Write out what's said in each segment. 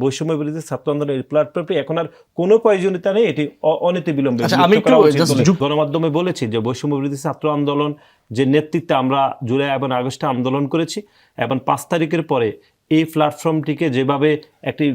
বৈষম্য বিরোধী ছাত্র আন্দোলনের প্ল্যাটফর্মটি এখন আর কোনো প্রয়োজনীয়তা নেই, এটি অনতিবিলম্বে গণমাধ্যমে বলেছি যে বৈষম্য বিরোধী ছাত্র আন্দোলন যে নেতৃত্বে আমরা জুলাই এবং আগস্টে আন্দোলন করেছি এবং 5 তারিখের পরে এই প্ল্যাটফর্মটিকে যেভাবে একটি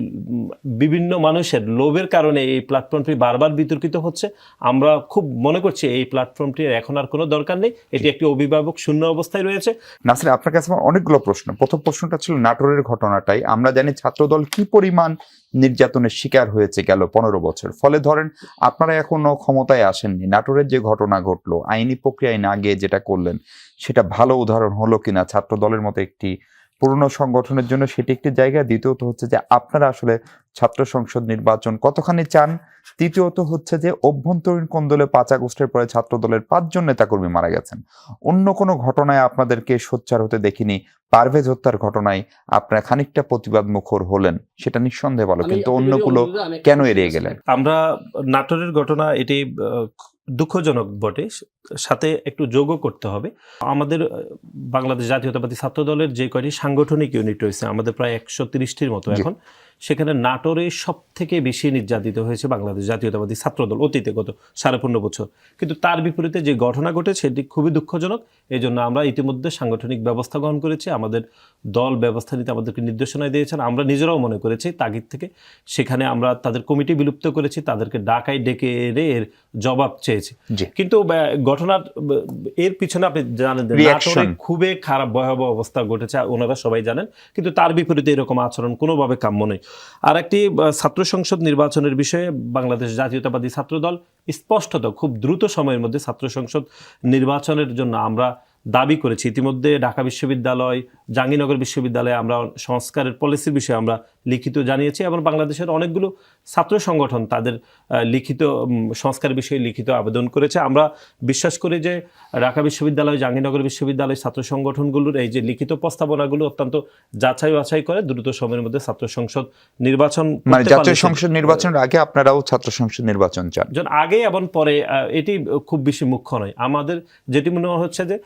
বিভিন্ন মানুষের লোভের কারণে এই প্ল্যাটফর্মটি বারবার বিতর্কিত হচ্ছে, আমরা খুব মনে করছি এই প্ল্যাটফর্মটির এখন আর কোনো দরকার নেই, এটি একটি অভিভাবক শূন্য অবস্থায় রয়েছে। নাসির, আপনার কাছে আমার অনেকগুলো প্রশ্ন। প্রথম প্রশ্নটা ছিল নাটোরের ঘটনাটাই। আমরা জানি ছাত্রদল কি পরিমাণ নির্যাতনের শিকার হয়েছে গেল 15 বছর। ফলে ধরেন আপনারা এখনো ক্ষমতায় আসেননি, নাটোরের যে ঘটনা ঘটলো আইনি প্রক্রিয়ায় না গিয়ে যেটা করলেন সেটা ভালো উদাহরণ হলো কিনা ছাত্রদলের মতো একটি পুরনো সংগঠনের জন্য, সেটি একটি জায়গা। দ্বিতীয়ত হচ্ছে যে আপনারা আসলে ছাত্র সংসদ নির্বাচন কতখানি চান। তৃতীয়ত হচ্ছে যে অভ্যন্তরীণ কোন্দলে 5 আগস্টের পরে ছাত্র দলের 5 জন নেতাকর্মী মারা গেছেন, অন্য কোনো ঘটনায় আপনাদেরকে সোচ্চার হতে দেখিনি। পারভেজ হত্যার ঘটনায় আপনারা খানিকটা প্রতিবাদ মুখর হলেন, সেটা নিঃসন্দেহে ভালো, কিন্তু অন্যগুলো কেন এড়িয়ে গেলেন? আমরা নাটোরের ঘটনা এটি দুঃখজনক বটে, সাথে একটু যোগও করতে হবে। আমাদের বাংলাদেশ জাতীয়তাবাদী ছাত্র দলের যে কয়টি সাংগঠনিক ইউনিট রয়েছে আমাদের প্রায় 130টির মতো, এখন সেখানে নাটোরে সব থেকে বেশি নির্যাতিত হয়েছে বাংলাদেশ জাতীয়তাবাদী ছাত্র দল অতীতে গত 15.5 বছর। কিন্তু তার বিপরীতে যে ঘটনা ঘটেছে এটি খুবই দুঃখজনক। এই জন্য আমরা ইতিমধ্যে সাংগঠনিক ব্যবস্থা গ্রহণ করেছি, আমাদের দল ব্যবস্থা নিতে আমাদেরকে নির্দেশনা দিয়েছেন। আমরা নিজেরাও মনে করেছি তাগিদ থেকে সেখানে আমরা তাদের কমিটি বিলুপ্ত করেছি, তাদেরকে ডাকায় ডেকে এনে এর জবাব চেয়েছি। কিন্তু ঘটনার এর পিছনে আপনি জানেন নাটোরে খুবই খারাপ ভয়াবহ অবস্থা ঘটেছে, ওনারা সবাই জানেন, কিন্তু তার বিপরীতে এরকম আচরণ কোনোভাবে কাম্য নয়। আর একটি ছাত্র সংসদ নির্বাচনের বিষয়ে বাংলাদেশ জাতীয়তাবাদী ছাত্র দল স্পষ্টত খুব দ্রুত সময়ের মধ্যে ছাত্র সংসদ নির্বাচনের জন্য আমরা দাবি করেছি। ইতিমধ্যে ঢাকা বিশ্ববিদ্যালয়, জাহাঙ্গীরনগর বিশ্ববিদ্যালয়ে আমরা সংস্কারের পলিসির বিষয়ে আমরা লিখিত জানিয়েছি এবং বাংলাদেশের অনেকগুলো ছাত্র সংগঠন তাদের লিখিত সংস্কার বিষয়ে লিখিত আবেদন করেছে। আমরা বিশ্বাস করি যে ঢাকা বিশ্ববিদ্যালয়, জাহাঙ্গীরনগর বিশ্ববিদ্যালয় ছাত্র সংগঠনগুলোর এই যে লিখিত প্রস্তাবনাগুলো অত্যন্ত যাচাই বাছাই করে দ্রুত সময়ের মধ্যে ছাত্র সংসদ নির্বাচন, মানে জাতীয় সংসদ নির্বাচনের আগে আপনারাও ছাত্র সংসদ নির্বাচন চান? আগে এবং পরে এটি খুব বেশি মুখ্য নয়। আমাদের যেটি মনে হচ্ছে যে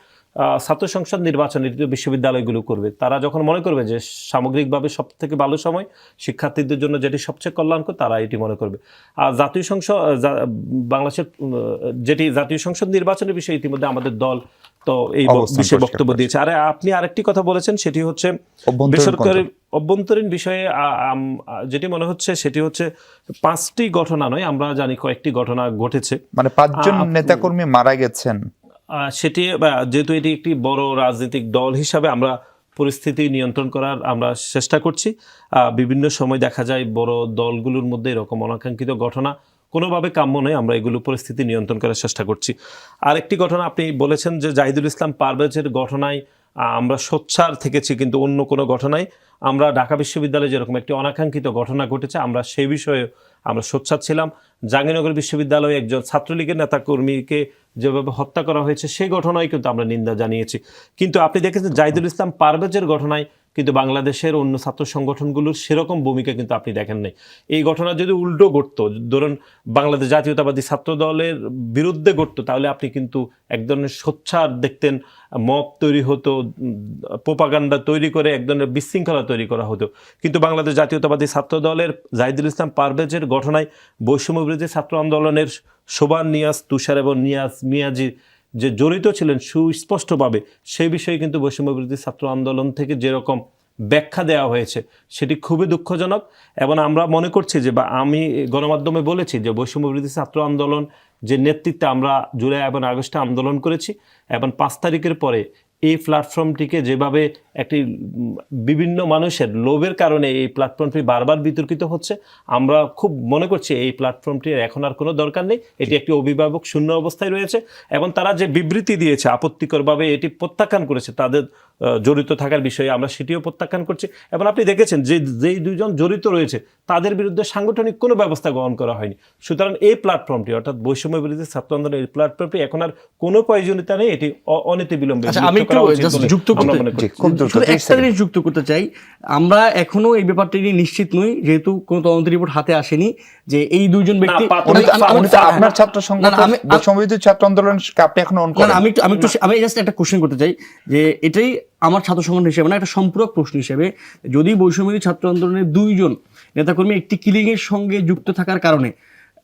ছাত্র সংসদ নির্বাচন বিশ্ববিদ্যালয়গুলো করবে, তারা যখন মনে করবে যে সামগ্রিকভাবে সব থেকে ভালো সময় শিক্ষার্থীদের জন্য যেটি সবচেয়ে কল্যাণকর, তারা এটি মনে করবে। আর জাতীয় সংসদ বাংলাদেশের যেটি জাতীয় সংসদ নির্বাচনের বিষয়ে ইতিমধ্যে আমাদের দল তো এই বিষয়ে বক্তব্য দিয়েছে। আর আপনি আরেকটি কথা বলেছেন, সেটি হচ্ছে বেসরকারি অভ্যন্তরীণ বিষয়ে যেটি মনে হচ্ছে সেটি হচ্ছে 5টি ঘটনা নয়, আমরা জানি কয়েকটি ঘটনা ঘটেছে, মানে 5 জন নেতাকর্মী মারা গেছেন। সেটি যেহেতু এটি একটি বড় রাজনৈতিক দল হিসাবে আমরা পরিস্থিতি নিয়ন্ত্রণ করার আমরা চেষ্টা করছি। বিভিন্ন সময় দেখা যায় বড় দলগুলোর মধ্যে এরকম অনাকাঙ্ক্ষিত ঘটনা কোনোভাবে কাম্য নয়, আমরা এগুলো পরিস্থিতি নিয়ন্ত্রণ করার চেষ্টা করছি। আরেকটি ঘটনা আপনি বলেছেন যে জাহিদুল ইসলাম পারভেজের ঘটনায় আমরা সোচ্চার থেকেছি, কিন্তু অন্য কোনো ঘটনায় আমরা ঢাকা বিশ্ববিদ্যালয়ে যেরকম একটি অনাকাঙ্ক্ষিত ঘটনা ঘটেছে আমরা সেই বিষয়ে আমরা সোচ্চার ছিলাম। জাহাঙ্গীরনগর বিশ্ববিদ্যালয়ে একজন ছাত্রলীগের নেতাকর্মীকে যেভাবে হত্যা করা হয়েছে সেই ঘটনায় কিন্তু আমরা নিন্দা জানিয়েছি। কিন্তু আপনি দেখেছেন জাহিদুল ইসলাম পারভেজের ঘটনায় কিন্তু বাংলাদেশের অন্য ছাত্র সংগঠনগুলোর সেরকম ভূমিকা কিন্তু আপনি দেখেন নাই। এই ঘটনা যদি উল্টো ঘটতো, ধরুন বাংলাদেশ জাতীয়তাবাদী ছাত্র দলের বিরুদ্ধে ঘটতো, তাহলে আপনি কিন্তু এক ধরনের সোচ্চার দেখতেন, মব তৈরি হতো, প্রোপাগান্ডা তৈরি করে এক ধরনের বিশৃঙ্খলা তৈরি করা হতো। কিন্তু বাংলাদেশ জাতীয়তাবাদী ছাত্র দলের জাহিদুল ইসলাম পারভেজের ঘটনায় বৈষম্য বিরোধী ছাত্র আন্দোলনের শোভান নিয়াজ, তুষার এবং নিয়াজ মিয়াজি যে জড়িত ছিলেন সুস্পষ্টভাবে, সেই বিষয়ে কিন্তু বৈষম্য বিরোধী ছাত্র আন্দোলন থেকে যেরকম ব্যাখ্যা দেওয়া হয়েছে সেটি খুবই দুঃখজনক। এবং আমরা মনে করছি যে, বা আমি গণমাধ্যমে বলেছি যে বৈষম্য বিরোধী ছাত্র আন্দোলন যে নেতৃত্বে আমরা জুলাই এবং আগস্টে আন্দোলন করেছি এবং 5 তারিখের পরে এই প্ল্যাটফর্মটিকে যেভাবে একটি বিভিন্ন মানুষের লোভের কারণে এই প্ল্যাটফর্মটি বারবার বিতর্কিত হচ্ছে, আমরা খুব মনে করছি এই প্ল্যাটফর্মটির এখন আর কোনো দরকার নেই, এটি একটি অভিভাবক শূন্য অবস্থায় রয়েছে। এবং তারা যে বিবৃতি দিয়েছে আপত্তিকরভাবে এটি প্রত্যাখ্যান করেছে, তাদের জড়িত থাকার বিষয়ে আমরা সেটিও প্রত্যাখ্যান করছি। এবং আপনি দেখেছেন যে যেই 2 জন জড়িত রয়েছে তাদের বিরুদ্ধে সাংগঠনিক কোনো ব্যবস্থা গ্রহণ করা হয়নি। সুতরাং এই প্ল্যাটফর্মটি অর্থাৎ বৈষম্য বিরোধী ছাত্র আন্দোলনের এই প্ল্যাটফর্মটি এখন আর কোনো প্রয়োজনীয়তা নেই, এটি অনতিবিলম্বে যুক্ত করতে চাই। আমরা এখনো এই ব্যাপারটি নিয়ে নিশ্চিত নই, যেহেতু কোনো তদন্ত রিপোর্ট হাতে আসেনি যে এই 2 জন ব্যক্তি আপনার ছাত্র সংগঠন ছাত্র আন্দোলন আপনি এখন আমি জাস্ট একটা কোশ্চেন করতে চাই যে এটাই আমার ছাত্র সংগঠন হিসেবে না, একটা সম্পূরক প্রশ্ন হিসেবে, যদি বৈষম্য ছাত্র আন্দোলনের 2 জন নেতাকর্মী একটি কিলিং এর সঙ্গে যুক্ত থাকার কারণে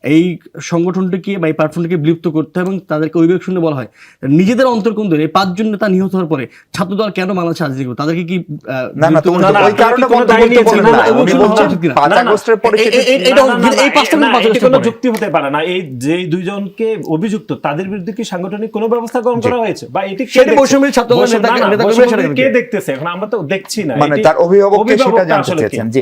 এই সংগঠনটিকে বা এই প্ল্যাটফর্মটিকে বিলুপ্ত করতে হয় এবং তাদেরকে অভিযোগ শুনতে বলা হয়। নিজেদের অন্তর্কুন্দর এই 5 জন নেতা নিহত হওয়ার পরে ছাত্রদল কেন বাংলাদেশে রাজনীতি করবে? তাদেরকে কি না না, বিলুপ্ত তুমি করা- তো ওই কারণে কোনো দায় বক্তব্য নিয়েছেন বললেন না, না। এবং উনি শুনুন, বলছেন ঠিক না। 5 না, না, আগস্টের পরে এই- থেকে- এই- এটা- না, না, না, এই 5 না, আগস্টের এটি কোনো পরে। যুক্তি হতে পারে না। এই যে দুইজনকে অভিযুক্ত তাদের বিরুদ্ধে কি সাংগঠনিক কোনো ব্যবস্থা গ্রহণ করা হয়েছে বা এটি কে সেটি দেখছে? বৈষম্যের ছাত্র দলের বৈষম্য- নেতা- না, না, নেতাকর্মীরা বৈষম্য সেটা কে দেখবে। দেখতেছে? এখন আমরা তো দেখছি না। মানে এটি তার অভিভাবককে সেটা অভিভাবকটা জানতে আসলে কে? চেয়েছেন। জি